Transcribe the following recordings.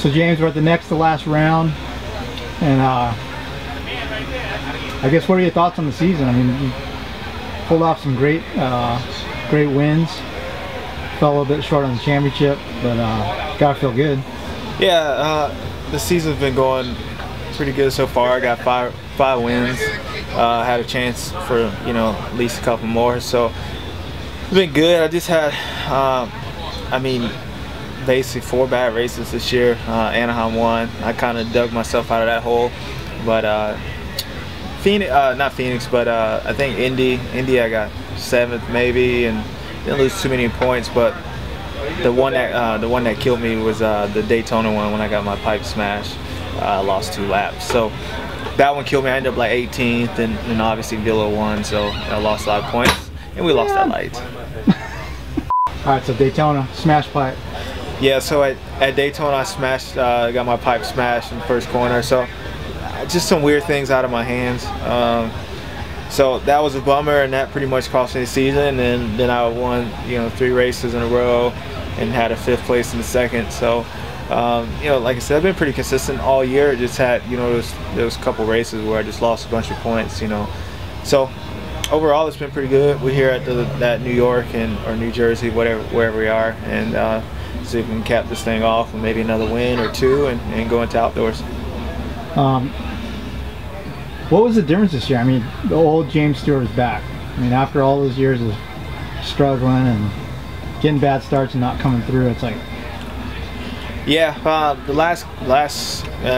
So James, we're at the next to last round, and I guess what are your thoughts on the season? I mean, you pulled off some great wins. Fell a little bit short on the championship, but gotta feel good. Yeah, the season's been going pretty good so far. I got five wins. Had a chance for at least a couple more, so it's been good. I just had I mean, basically 4 bad races this year. Anaheim won. I kind of dug myself out of that hole, but not Phoenix, but I think Indy I got 7th maybe, and didn't lose too many points. But the one that killed me was the Daytona one when I got my pipe smashed. I lost 2 laps, so that one killed me. I ended up like 18th, and obviously Villa won, so I lost a lot of points, and we lost that light. All right, so Daytona, smash pipe. Yeah, so at Daytona I smashed, got my pipe smashed in the first corner, so just some weird things out of my hands. So that was a bummer, and that pretty much cost me the season. And then I won 3 races in a row and had a 5th place in the second. So like I said, I've been pretty consistent all year. Just had there was a couple races where I just lost a bunch of points. So overall it's been pretty good. We're here at New York or New Jersey, wherever we are, and see if we can cap this thing off with maybe another win or 2 and go into outdoors. What was the difference this year? I mean, the old James Stewart is back. I mean, after all those years of struggling and getting bad starts and not coming through, it's like... Yeah, the last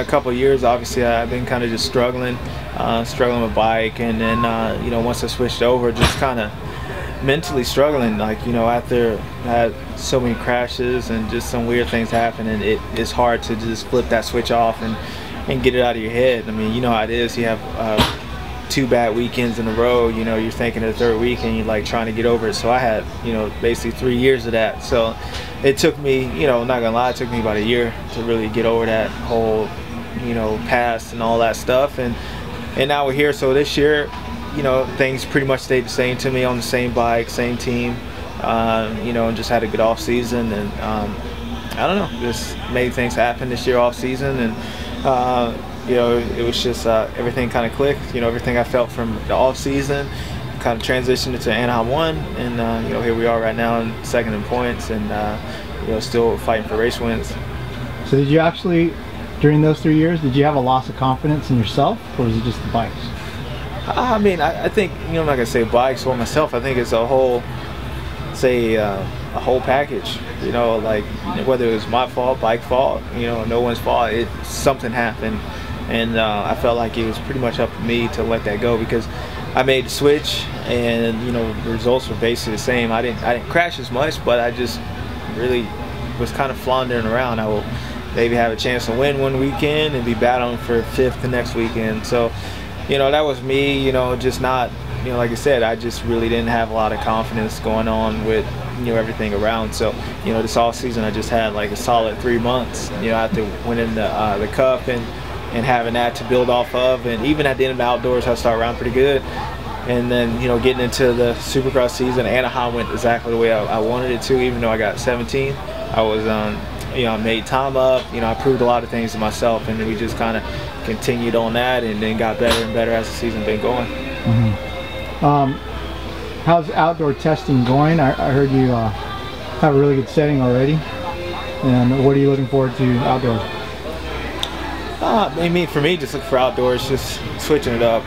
couple of years, obviously, I've been kind of just struggling with bike, and then once I switched over, just kind of mentally struggling. Like after I had so many crashes and just some weird things happen, and it's hard to just flip that switch off and get it out of your head. I mean, you know how it is. You have 2 bad weekends in a row. You're thinking of the 3rd week and you're like trying to get over it. So I had basically 3 years of that. So it took me, not gonna lie, it took me about a year to really get over that whole past and all that stuff. And now we're here. So this year, things pretty much stayed the same to me, on the same bike, same team, and just had a good off season. And I don't know, just made things happen this year off season, and it was just everything kind of clicked. Everything I felt from the off season kind of transitioned into Anaheim 1, and here we are right now in 2nd in points, and still fighting for race wins. So did you actually, during those 3 years, did you have a loss of confidence in yourself, or was it just the bikes? I mean, I think I'm not gonna say bikes or myself. I think it's a whole, a whole package. Like whether it was my fault, bike fault, no one's fault. Something happened, and I felt like it was pretty much up to me to let that go, because I made the switch, and the results were basically the same. I didn't crash as much, but I just really was kind of floundering around. I will maybe have a chance to win one weekend and be battling for 5th the next weekend. So that was me, just not, like I said, I just really didn't have a lot of confidence going on with, everything around. So, this off season I just had like a solid 3 months, after winning the Cup and having that to build off of. And even at the end of the outdoors, I started around pretty good. And then, getting into the Supercross season, Anaheim went exactly the way I wanted it to, even though I got 17th. I was I made time up, I proved a lot of things to myself, and we just kind of continued on that, and then got better and better as the season been going. How's outdoor testing going? I heard you have a really good setting already, and what are you looking forward to outdoors? I mean, for me, just look for outdoors, just switching it up,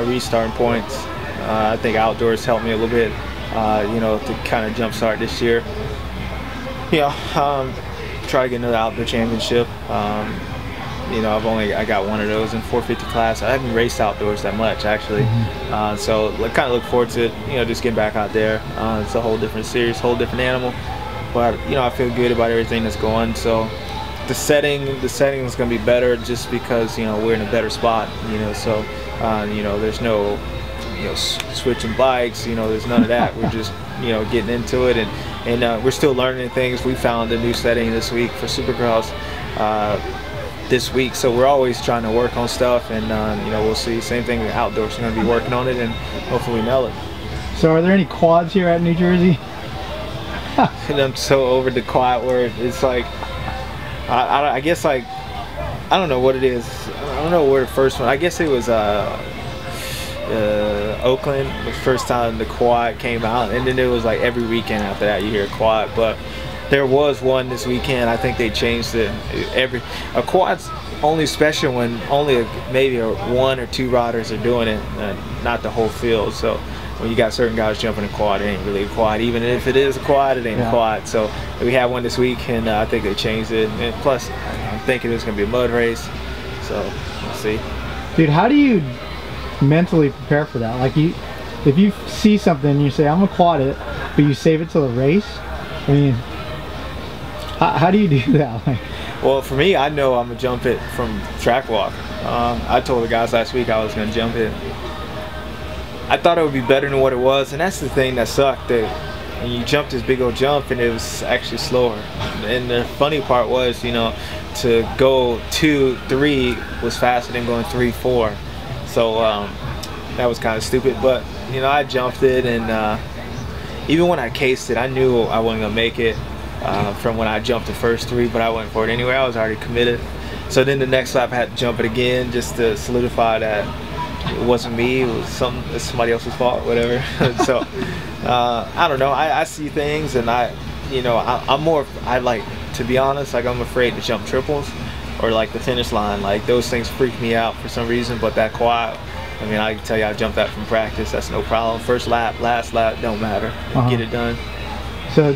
restarting points. I think outdoors helped me a little bit, to kind of jumpstart this year. Try to get another outdoor championship. I got one of those in 450 class. I haven't raced outdoors that much, actually. So kind of look forward to just getting back out there. It's a whole different series, whole different animal. But I feel good about everything that's going. So the setting is going to be better, just because we're in a better spot. So there's no switching bikes. There's none of that. We're just getting into it, and we're still learning things. We found a new setting this week for Supercross. This week, so we're always trying to work on stuff, and we'll see. Same thing with outdoors. We're going to be working on it, and hopefully we nail it. So are there any quads here at New Jersey? And I'm so over the quad word. It's like I guess like, I don't know what it is. I don't know where the first one. I guess it was Oakland, the first time the quad came out, and then it was like every weekend after that you hear quad. But there was one this weekend. I think they changed it. A quad's only special when only maybe one or two riders are doing it, not the whole field. So when you got certain guys jumping a quad, it ain't really a quad. Even if it is a quad, it ain't a quad. So we had one this week, and I think they changed it. And plus, I'm thinking it's gonna be a mud race. So we'll see. Dude, how do you mentally prepare for that? Like, if you see something and you say, I'm gonna quad it, but you save it till the race, I mean, how do you do that? Like, well, for me, I know I'm gonna jump it from track walk. I told the guys last week I was gonna jump it. I thought it would be better than what it was, and that's the thing that sucked. That when you jumped this big old jump and it was actually slower. And the funny part was, you know, to go 2-3 was faster than going 3-4. So that was kind of stupid, but you know, I jumped it, and even when I cased it, I knew I wasn't gonna make it from when I jumped the first 3, but I went for it anyway. I was already committed. So then the next lap I had to jump it again just to solidify that it wasn't me, it was somebody else's fault, whatever. So I don't know, I see things, and I like, to be honest, like, I'm afraid to jump triples or like the finish line. Like, those things freak me out for some reason. But that quad, I mean, I can tell you I jumped that from practice, that's no problem. First lap, last lap, don't matter. Get it done. So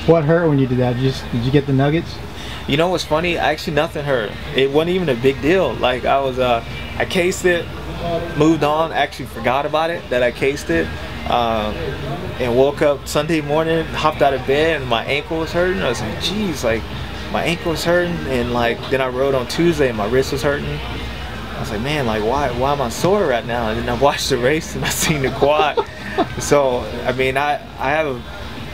what hurt when you did that? Did you get the nuggets? You know what's funny? Actually, nothing hurt. It wasn't even a big deal. Like, I cased it, moved on, actually forgot about it, that I cased it, and woke up Sunday morning, hopped out of bed, and my ankle was hurting. I was like, geez, like, my ankle was hurting, and like, then I rode on Tuesday and my wrist was hurting. I was like, man, like, why am I sore right now? And then I watched the race and I seen the quad. So, I mean,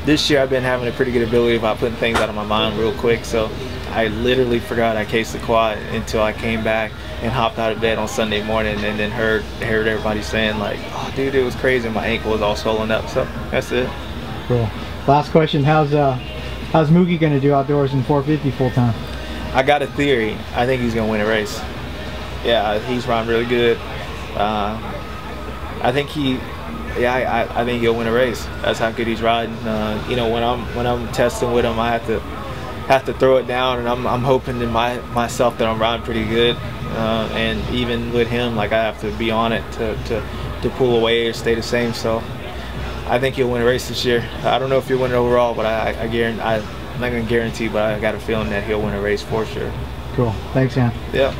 this year I've been having a pretty good ability about putting things out of my mind real quick. So I literally forgot I cased the quad until I came back and hopped out of bed on Sunday morning, and then heard everybody saying like, oh dude, it was crazy, my ankle was all swollen up. So that's it. Cool. Last question, how's Mookie gonna do outdoors in 450 full time? I got a theory. I think he's gonna win a race. Yeah, he's riding really good. I think I think he'll win a race. That's how good he's riding. You know, when I'm testing with him, I have to throw it down, and I'm hoping in myself that I'm riding pretty good. And even with him, like, I have to be on it to pull away or stay the same. So I think he'll win a race this year. I don't know if he'll win it overall, but I guarantee, I'm not gonna guarantee, but I got a feeling that he'll win a race for sure. Cool. Thanks, man. Yeah.